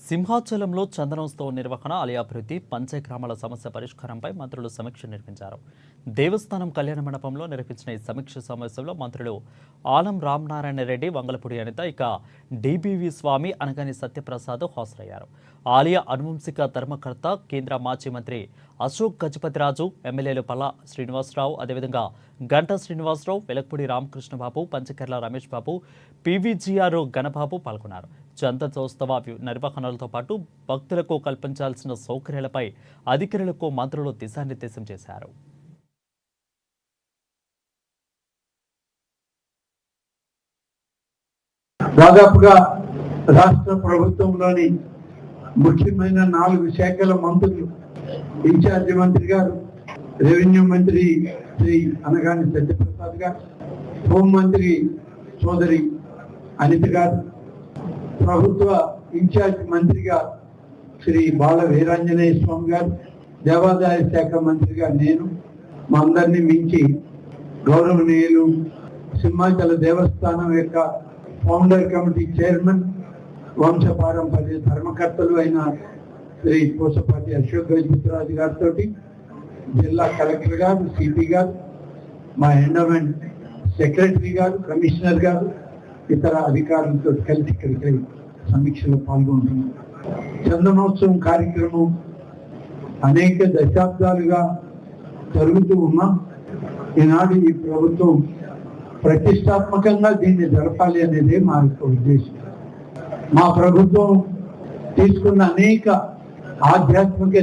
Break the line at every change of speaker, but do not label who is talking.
సింహాచలంలో చందనోత్సవం నిర్వహణ, ఆలయాభివృద్ధి, పంచగ్రామాల సమస్య పరిష్కారంపై మంత్రులు సమీక్ష నిర్వహించారు. దేవస్థానం కళ్యాణ మండపంలో నిర్వహించిన ఈ సమీక్ష సమావేశంలో మంత్రులు ఆనం రామనారాయణ రెడ్డి, వంగలపూడి అనిత, ఇక డిబివి స్వామి, అనగాని సత్యప్రసాద్ హాజరయ్యారు. ఆలయ అనువంశిక ధర్మకర్త, కేంద్ర మాజీ మంత్రి అశోక్ గజపతిరాజు, ఎమ్మెల్యేలు పల్లా శ్రీనివాసరావు, అదేవిధంగా గంటా శ్రీనివాసరావు, వెలక్పూడి రామకృష్ణబాబు, పంచకర్ల రమేష్ బాబు, పివిజిఆర్ గణబాబు పాల్గొన్నారు. చందనోత్సవ నిర్వహణలతో పాటు భక్తులకు కల్పించాల్సిన సౌకర్యాలపై అధికారులకు మంత్రులు దిశానిర్దేశం చేశారు.
దాదాపుగా రాష్ట్ర ప్రభుత్వంలోని ముఖ్యమైన 4 శాఖల మంత్రులు, ఇన్ఛార్జి మంత్రి గారు, రెవెన్యూ మంత్రి శ్రీ అనగాని సత్యప్రసాద్ గారు, హోంమంత్రి సోదరి అనిత గారు, ప్రభుత్వ ఇన్ఛార్జ్ మంత్రిగా శ్రీ బాల వీరాంజనేయ స్వామి గారు, దేవాదాయ శాఖ మంత్రిగా నేను, మా అందరినీ మించి గౌరవనీయులు సింహాచల దేవస్థానం యొక్క ఫౌండర్ కమిటీ చైర్మన్, వంశపారంపర్య ధర్మకర్తలు అయిన శ్రీ పూసపాటి అశోక్ గజపతిరాజు గారితో, జిల్లా కలెక్టర్ గారు, సిపి గారు, మా ఎండోమెంట్ సెక్రటరీ గారు, కమిషనర్ గారు, ఇతర అధికారులతో కలిసి ఇక్కడికి సమీక్షలో పాల్గొంటున్నాం. చందనోత్సవం కార్యక్రమం అనేక దశాబ్దాలుగా జరుగుతూ ఉన్నాం. ఈనాడు ఈ ప్రభుత్వం ప్రతిష్టాత్మకంగా దీన్ని జరపాలి అనేది మా యొక్క ఉద్దేశం. మా ప్రభుత్వం తీసుకున్న అనేక ఆధ్యాత్మిక